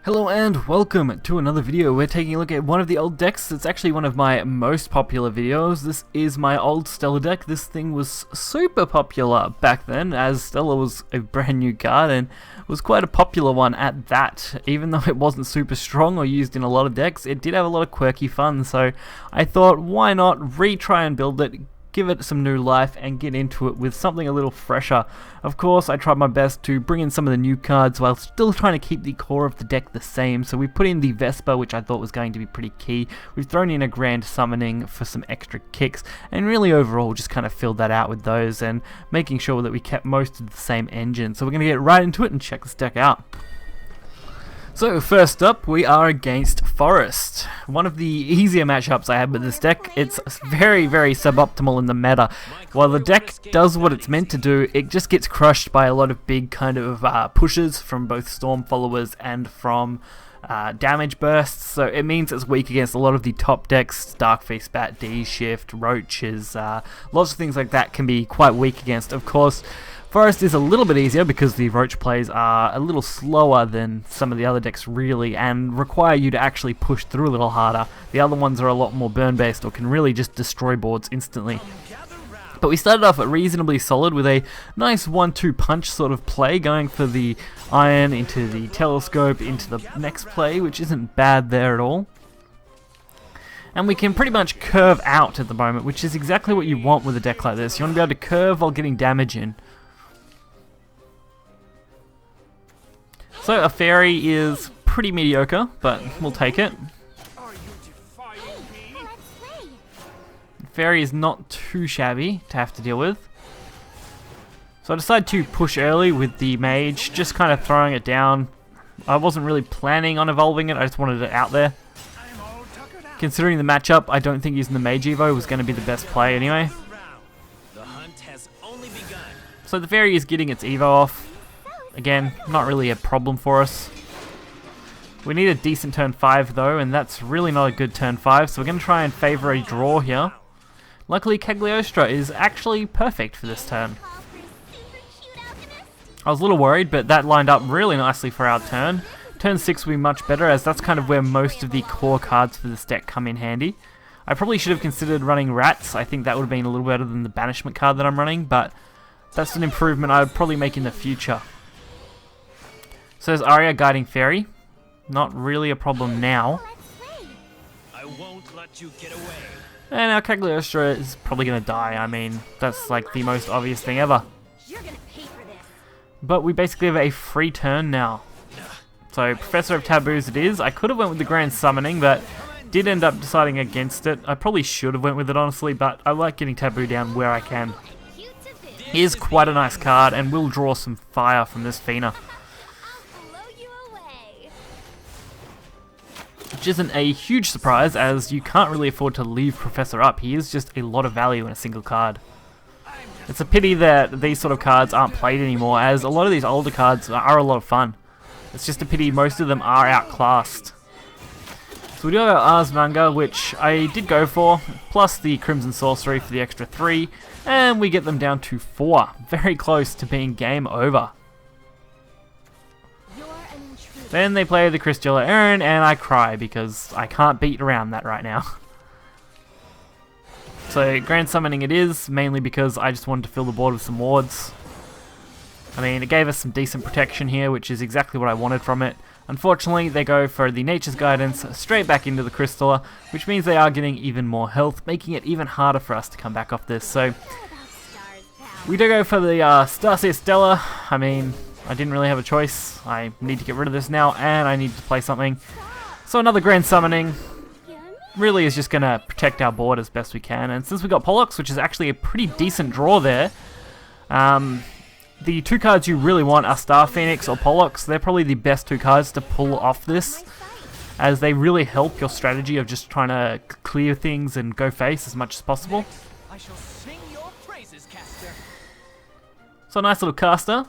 Hello and welcome to another video. We're taking a look at one of the old decks. It's actually one of my most popular videos. This is my old Stella deck. This thing was super popular back then, as Stella was a brand new card and was quite a popular one at that. Even though it wasn't super strong or used in a lot of decks, it did have a lot of quirky fun, so I thought why not retry and build it, give it some new life and get into it with something a little fresher. Of course, I tried my best to bring in some of the new cards while still trying to keep the core of the deck the same. So we put in the Vesper, which I thought was going to be pretty key. We've thrown in a Grand Summoning for some extra kicks, and really overall just kind of filled that out with those and making sure that we kept most of the same engine. So we're going to get right into it and check this deck out. So first up, we are against Forest. One of the easier matchups I had with this deck. It's very suboptimal in the meta. While the deck does what it's meant to do, it just gets crushed by a lot of big kind of pushes from both Storm Followers and from damage bursts. So it means it's weak against a lot of the top decks. Darkfeast, Bat, D-Shift, Roaches, lots of things like that can be quite weak against. Of course, Forest is a little bit easier because the Roach plays are a little slower than some of the other decks really and require you to actually push through a little harder. The other ones are a lot more burn based or can really just destroy boards instantly. But we started off reasonably solid with a nice 1-2 punch sort of play, going for the Iron into the Telescope into the next play, which isn't bad there at all. And we can pretty much curve out at the moment, which is exactly what you want with a deck like this. You want to be able to curve while getting damage in. So a Fairy is pretty mediocre, but we'll take it. Fairy is not too shabby to have to deal with. So I decided to push early with the Mage, just kind of throwing it down. I wasn't really planning on evolving it, I just wanted it out there. Considering the matchup, I don't think using the Mage Evo was going to be the best play anyway. So the Fairy is getting its Evo off. Again, not really a problem for us. We need a decent turn 5 though, and that's really not a good turn 5, so we're going to try and favour a draw here. Luckily, Cagliostro is actually perfect for this turn. I was a little worried, but that lined up really nicely for our turn. Turn 6 will be much better, as that's kind of where most of the core cards for this deck come in handy. I probably should have considered running Rats. I think that would have been a little better than the Banishment card that I'm running, but that's an improvement I would probably make in the future. So there's Arya guiding Fairy. Not really a problem now. I won't let you get away. And our Cagliostro is probably going to die. I mean, that's like the most obvious thing ever. But we basically have a free turn now. So Professor of Taboos it is. I could have went with the Grand Summoning, but did end up deciding against it. I probably should have went with it honestly, but I like getting Taboo down where I can. He is quite a nice card and will draw some fire from this Fina. Which isn't a huge surprise, as you can't really afford to leave Professor up. He is just a lot of value in a single card. It's a pity that these sort of cards aren't played anymore, as a lot of these older cards are a lot of fun. It's just a pity most of them are outclassed. So we do have our Ars Manga, which I did go for, plus the Crimson Sorcery for the extra 3, and we get them down to 4. Very close to being game over. Then they play the Crystula Aaron, and I cry because I can't beat around that right now. So Grand Summoning it is, mainly because I just wanted to fill the board with some wards. I mean, it gave us some decent protection here, which is exactly what I wanted from it. Unfortunately, they go for the Nature's Guidance straight back into the Crystula, which means they are getting even more health, making it even harder for us to come back off this. So we do go for the Starseer Stella. I mean, I didn't really have a choice. I need to get rid of this now, and I need to play something. So another Grand Summoning really is just going to protect our board as best we can. And since we got Pollux, which is actually a pretty decent draw there, the two cards you really want are Star Phoenix or Pollux. They're probably the best two cards to pull off this, as they really help your strategy of just trying to clear things and go face as much as possible. So a nice little caster.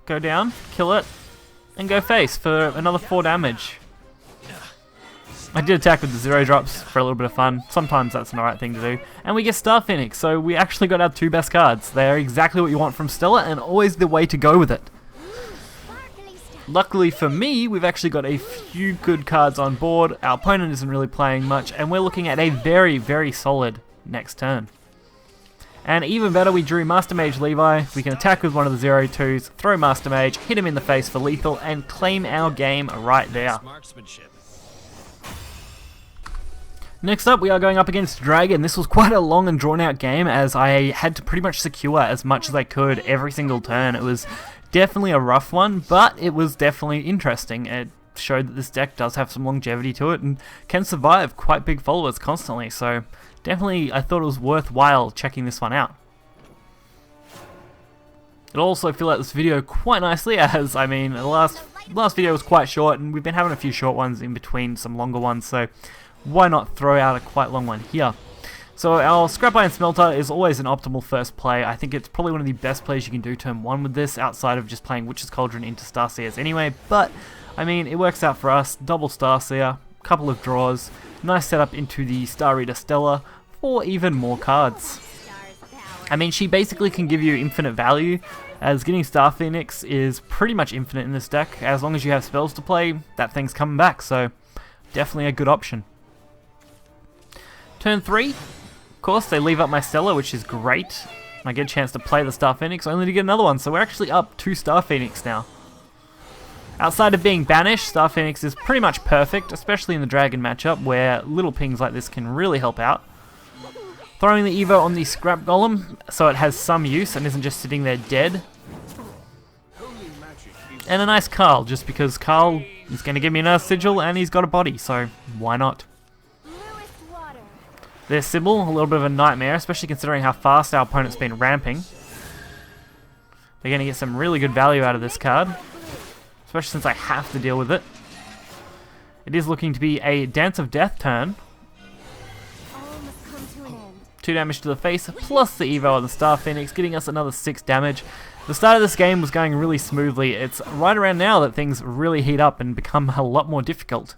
Go down, kill it, and go face for another 4 damage. I did attack with the 0 drops for a little bit of fun. Sometimes that's an alright thing to do. And we get Star Phoenix, so we actually got our 2 best cards. They're exactly what you want from Stella and always the way to go with it. Luckily for me, we've actually got a few good cards on board. Our opponent isn't really playing much, and we're looking at a very, very solid next turn. And even better, we drew Master Mage Levi. We can attack with one of the 0-2s, throw Master Mage, hit him in the face for lethal, and claim our game right there. Next up, we are going up against Dragon. This was quite a long and drawn out game, as I had to pretty much secure as much as I could every single turn. It was definitely a rough one, but it was definitely interesting. It showed that this deck does have some longevity to it and can survive quite big followers constantly, so definitely I thought it was worthwhile checking this one out. It'll also fill out this video quite nicely, as I mean the last video was quite short and we've been having a few short ones in between some longer ones, so why not throw out a quite long one here. So our Scrap Iron Smelter is always an optimal first play. I think it's probably one of the best plays you can do turn 1 with this, outside of just playing Witch's Cauldron into Starseers anyway, but I mean it works out for us. Double Starseer, couple of draws, nice setup into the Star Reader Stella for even more cards. I mean, she basically can give you infinite value, as getting Star Phoenix is pretty much infinite in this deck. As long as you have spells to play, that thing's coming back, so definitely a good option. Turn 3, of course, they leave up my Stella, which is great. I get a chance to play the Star Phoenix, only to get another one, so we're actually up 2 Star Phoenix now. Outside of being banished, Star Phoenix is pretty much perfect, especially in the Dragon matchup, where little pings like this can really help out. Throwing the Evo on the Scrap Golem, so it has some use and isn't just sitting there dead. And a nice Carl, just because Carl is going to give me an Earth Sigil and he's got a body, so why not? There's Sybil, a little bit of a nightmare, especially considering how fast our opponent's been ramping. They're going to get some really good value out of this card, especially since I have to deal with it. It is looking to be a Dance of Death turn. 2 damage to the face, plus the Evo on the Star Phoenix, getting us another 6 damage. The start of this game was going really smoothly. It's right around now that things really heat up and become a lot more difficult.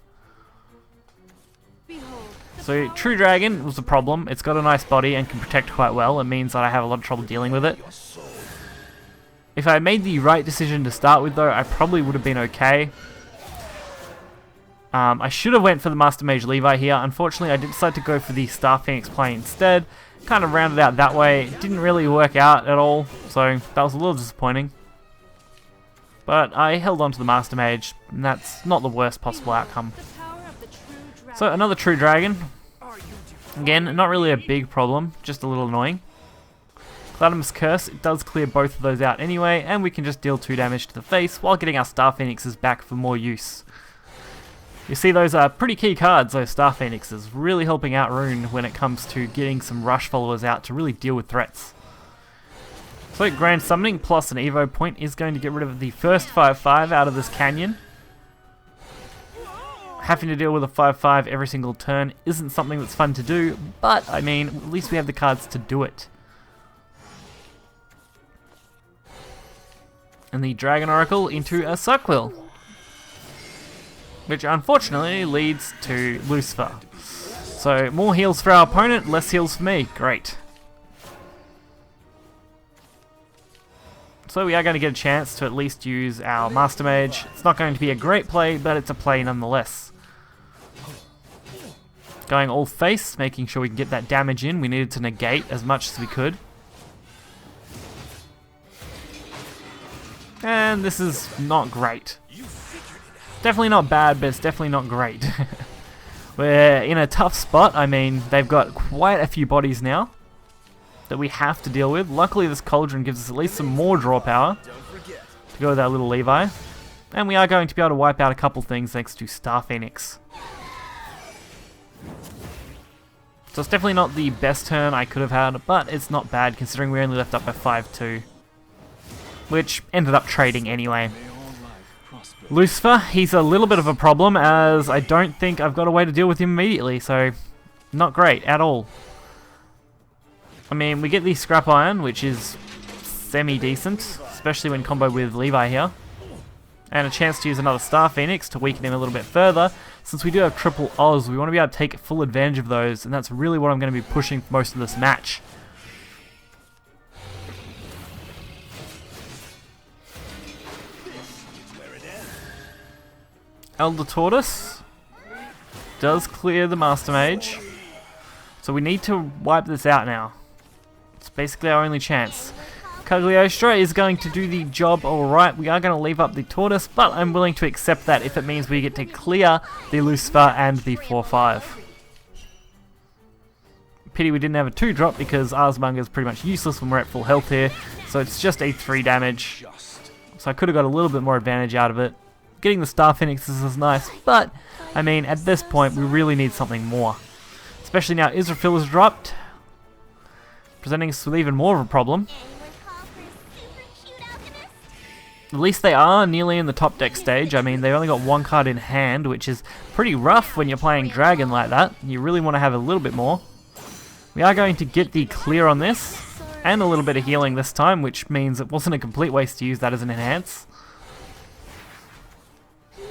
So True Dragon was the problem. It's got a nice body and can protect quite well. It means that I have a lot of trouble dealing with it. If I made the right decision to start with though, I probably would have been okay. I should have went for the Master Mage Levi here. Unfortunately, I did decide to go for the Star Phoenix play instead. Kind of rounded out that way. It didn't really work out at all, so that was a little disappointing. But I held on to the Master Mage, and that's not the worst possible outcome. So another True Dragon. Again, not really a big problem, just a little annoying. Gladimus Curse, it does clear both of those out anyway, and we can just deal 2 damage to the face while getting our Star Phoenixes back for more use. You see, those are pretty key cards, those Star Phoenixes, really helping out Rune when it comes to getting some rush followers out to really deal with threats. So Grand Summoning plus an Evo point is going to get rid of the first 5/5 out of this canyon. Having to deal with a 5/5 every single turn isn't something that's fun to do, but I mean, at least we have the cards to do it. And the Dragon Oracle into a Suckquill, which unfortunately leads to Lucifer. So more heals for our opponent, less heals for me. Great. So we are going to get a chance to at least use our Master Mage. It's not going to be a great play, but it's a play nonetheless. Going all face, making sure we can get that damage in. We needed to negate as much as we could. And this is not great. Definitely not bad, but it's definitely not great. We're in a tough spot. I mean, they've got quite a few bodies now that we have to deal with. Luckily, this Cauldron gives us at least some more draw power to go with our little Levi. And we are going to be able to wipe out a couple things thanks to Star Phoenix. So it's definitely not the best turn I could have had, but it's not bad considering we only left up by 5/2. Which ended up trading anyway. Lucifer, he's a little bit of a problem, as I don't think I've got a way to deal with him immediately, so not great at all. I mean, we get the Scrap Iron, which is semi-decent, especially when combo with Levi here. And a chance to use another Star Phoenix to weaken him a little bit further. Since we do have triple Oz, we want to be able to take full advantage of those, and that's really what I'm going to be pushing for most of this match. Elder Tortoise does clear the Master Mage. So we need to wipe this out now. It's basically our only chance. Cagliostro is going to do the job alright. We are going to leave up the Tortoise, but I'm willing to accept that if it means we get to clear the Lucifer and the 4-5. Pity we didn't have a 2-drop because Arsmonger is pretty much useless when we're at full health here. So it's just a 3 damage. So I could have got a little bit more advantage out of it. Getting the Star Phoenixes is nice, but I mean at this point we really need something more. Especially now Israfil has dropped, presenting us with even more of a problem. At least they are nearly in the top deck stage. I mean, they only got 1 card in hand, which is pretty rough when you're playing Dragon like that. You really want to have a little bit more. We are going to get the clear on this, and a little bit of healing this time, which means it wasn't a complete waste to use that as an enhance.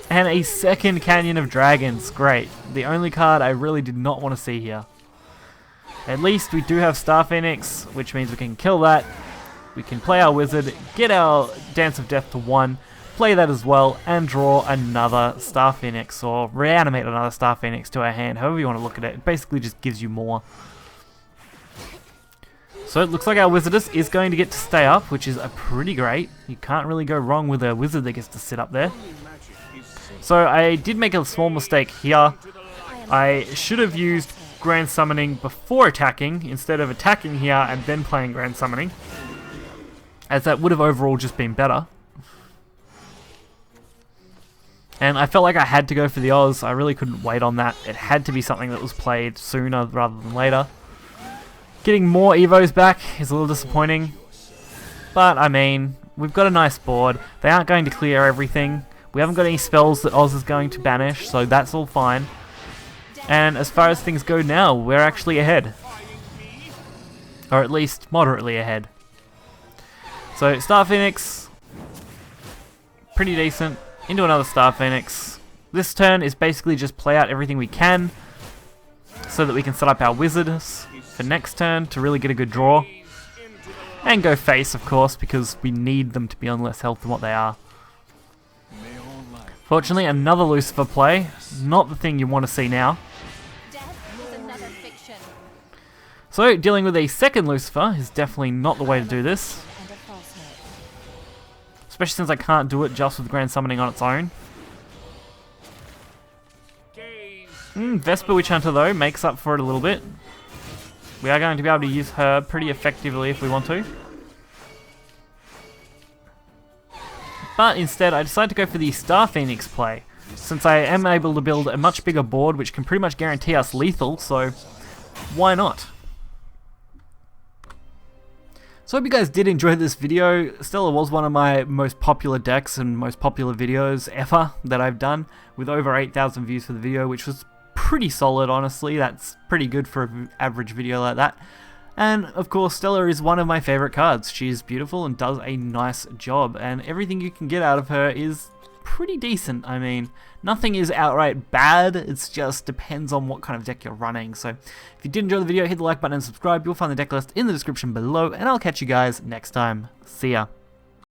And a second Canyon of Dragons, great. The only card I really did not want to see here. At least we do have Star Phoenix, which means we can kill that. We can play our Wizard, get our Dance of Death to 1, play that as well, and draw another Star Phoenix, or reanimate another Star Phoenix to our hand, however you want to look at it. It basically just gives you more. So it looks like our Wizardess is going to get to stay up, which is pretty great. You can't really go wrong with a Wizard that gets to sit up there. So I did make a small mistake here. I should have used Grand Summoning before attacking, instead of attacking here and then playing Grand Summoning, as that would have overall just been better. And I felt like I had to go for the Oz. I really couldn't wait on that. It had to be something that was played sooner rather than later. Getting more Evos back is a little disappointing. But, I mean, we've got a nice board. They aren't going to clear everything. We haven't got any spells that Oz is going to banish, so that's all fine. And as far as things go now, we're actually ahead. Or at least moderately ahead. So, Star Phoenix, pretty decent. Into another Star Phoenix. This turn is basically just play out everything we can, so that we can set up our Wizards for next turn to really get a good draw. And go face, of course, because we need them to be on less health than what they are. Fortunately, another Lucifer play. Not the thing you want to see now. So, dealing with a second Lucifer is definitely not the way to do this. Especially since I can't do it just with Grand Summoning on its own. Vesper Witch Hunter, though, makes up for it a little bit. We are going to be able to use her pretty effectively if we want to. But instead, I decided to go for the Star Phoenix play, since I am able to build a much bigger board, which can pretty much guarantee us lethal, so why not? So I hope you guys did enjoy this video. Stella was one of my most popular decks and most popular videos ever that I've done, with over 8,000 views for the video, which was pretty solid, honestly. That's pretty good for an average video like that. And of course, Stella is one of my favorite cards. She's beautiful and does a nice job, and everything you can get out of her is pretty decent. I mean, nothing is outright bad, it's just depends on what kind of deck you're running. So if you did enjoy the video, hit the like button and subscribe. You'll find the deck list in the description below, and I'll catch you guys next time. See ya.